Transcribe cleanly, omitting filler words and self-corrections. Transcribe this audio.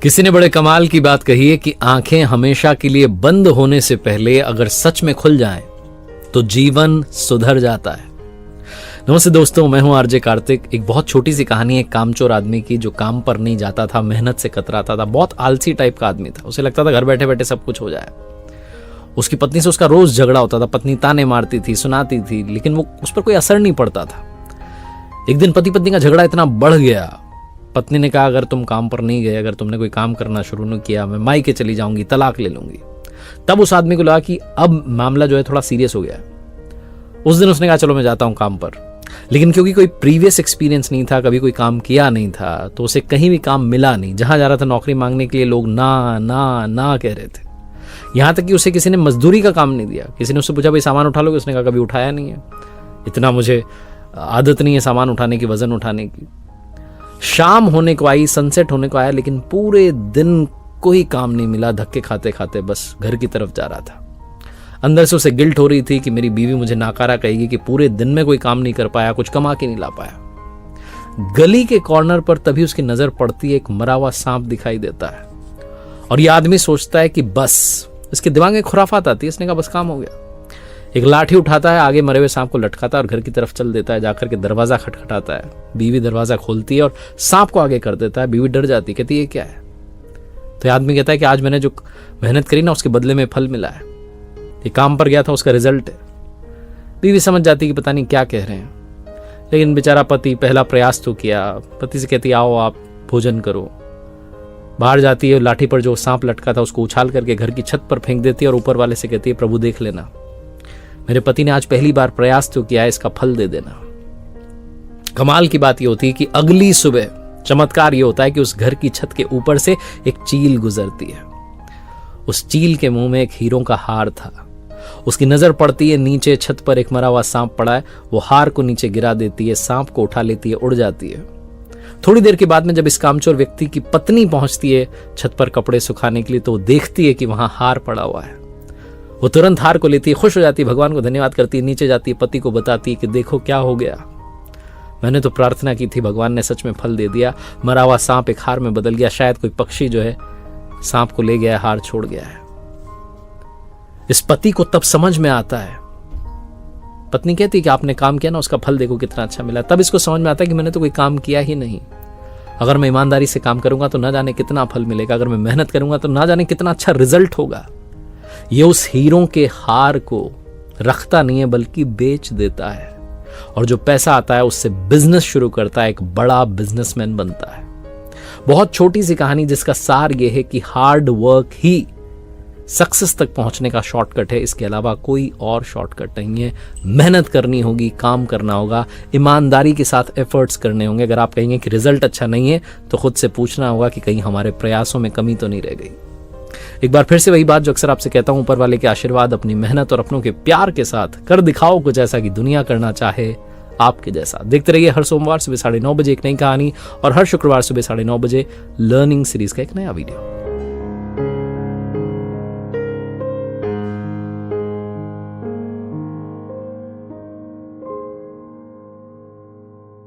किसी ने बड़े कमाल की बात कही है कि आंखें हमेशा के लिए बंद होने से पहले अगर सच में खुल जाएं तो जीवन सुधर जाता है। नमस्ते दोस्तों, मैं हूं आरजे कार्तिक। एक बहुत छोटी सी कहानी है एक कामचोर आदमी की जो काम पर नहीं जाता था, मेहनत से कतराता था, बहुत आलसी टाइप का आदमी था। उसे लगता था घर बैठे बैठे सब कुछ हो जाए। उसकी पत्नी से उसका रोज झगड़ा होता था, पत्नी ताने मारती थी, सुनाती थी, लेकिन वो उस पर कोई असर नहीं पड़ता था। एक दिन पति पत्नी का झगड़ा इतना बढ़ गया, पत्नी ने कहा अगर तुम काम पर नहीं गए, अगर तुमने कोई काम करना शुरू नहीं किया, मैं मायके चली जाऊंगी, तलाक ले लूंगी। तब उस आदमी को लगा कि अब मामला जो है थोड़ा सीरियस हो गया है। उस दिन उसने कहा चलो मैं जाता हूं काम पर, लेकिन क्योंकि कोई प्रीवियस एक्सपीरियंस नहीं था, कभी कोई काम किया नहीं था, तो उसे कहीं भी काम मिला नहीं। जहां जा रहा था नौकरी मांगने के लिए लोग ना ना ना कह रहे थे। यहां तक कि उसे किसी ने मजदूरी का काम नहीं दिया। किसी ने उससे पूछा भाई सामान उठा लोगे, उसने कहा कभी उठाया नहीं है, इतना मुझे आदत नहीं है सामान उठाने की, वजन उठाने की। शाम होने को आई, सनसेट होने को आया, लेकिन पूरे दिन कोई काम नहीं मिला। धक्के खाते खाते बस घर की तरफ जा रहा था। अंदर से उसे गिल्ट हो रही थी कि मेरी बीवी मुझे नाकारा कहेगी कि पूरे दिन में कोई काम नहीं कर पाया, कुछ कमा के नहीं ला पाया। गली के कॉर्नर पर तभी उसकी नजर पड़ती है, एक मरा हुआ सांप दिखाई देता है और यह आदमी सोचता है कि बस, इसके दिमाग में खुराफात आती है। इसने कहा बस काम हो गया। एक लाठी उठाता है, आगे मरे हुए सांप को लटकाता है और घर की तरफ चल देता है। जाकर के दरवाजा खटखटाता है, बीवी दरवाजा खोलती है और सांप को आगे कर देता है। बीवी डर जाती है, कहती है ये क्या है? तो आदमी कहता है कि आज मैंने जो मेहनत करी ना उसके बदले में फल मिला है, ये काम पर गया था उसका रिजल्ट है। बीवी समझ जाती है कि पता नहीं क्या कह रहे हैं, लेकिन बेचारा पति पहला प्रयास तो किया। पति से कहती आओ आप भोजन करो। बाहर जाती है, लाठी पर जो सांप लटका था उसको उछाल करके घर की छत पर फेंक देती है और ऊपर वाले से कहती है प्रभु देख लेना, मेरे पति ने आज पहली बार प्रयास तो किया है, इसका फल दे देना। कमाल की बात यह होती है कि अगली सुबह चमत्कार यह होता है कि उस घर की छत के ऊपर से एक चील गुजरती है। उस चील के मुंह में एक हीरों का हार था। उसकी नजर पड़ती है, नीचे छत पर एक मरा हुआ सांप पड़ा है। वो हार को नीचे गिरा देती है, सांप को उठा लेती है, उड़ जाती है। थोड़ी देर के बाद में जब इस कामचोर व्यक्ति की पत्नी पहुंचती है छत पर कपड़े सुखाने के लिए, तो वो देखती है कि वहां हार पड़ा हुआ है। वो तुरंत हार को लेती है, खुश हो जाती है, भगवान को धन्यवाद करती है, नीचे जाती है, पति को बताती है कि देखो क्या हो गया, मैंने तो प्रार्थना की थी, भगवान ने सच में फल दे दिया। मरा हुआ सांप एक हार में बदल गया। शायद कोई पक्षी जो है सांप को ले गया, हार छोड़ गया है। इस पति को तब समझ में आता है, पत्नी कहती है कि आपने काम किया ना, उसका फल देखो कितना अच्छा मिला। तब इसको समझ में आता है कि मैंने तो कोई काम किया ही नहीं। अगर मैं ईमानदारी से काम करूंगा तो ना जाने कितना फल मिलेगा, अगर मैं मेहनत करूंगा तो ना जाने कितना अच्छा रिजल्ट होगा। ये उस हीरों के हार को रखता नहीं है बल्कि बेच देता है, और जो पैसा आता है उससे बिजनेस शुरू करता है, एक बड़ा बिजनेसमैन बनता है। बहुत छोटी सी कहानी जिसका सार यह है कि हार्ड वर्क ही सक्सेस तक पहुंचने का शॉर्टकट है। इसके अलावा कोई और शॉर्टकट नहीं है। मेहनत करनी होगी, काम करना होगा, ईमानदारी के साथ एफर्ट्स करने होंगे। अगर आप कहेंगे कि रिजल्ट अच्छा नहीं है तो खुद से पूछना होगा कि कहीं हमारे प्रयासों में कमी तो नहीं रह गई। एक बार फिर से वही बात जो अक्सर आपसे कहता हूं, ऊपर वाले के आशीर्वाद, अपनी मेहनत और अपनों के प्यार के साथ कर दिखाओ कुछ ऐसा कि दुनिया करना चाहे आपके जैसा। देखते रहिए हर सोमवार सुबह 9:30 बजे एक नई कहानी और हर शुक्रवार सुबह 9:30 बजे लर्निंग सीरीज का एक नया वीडियो।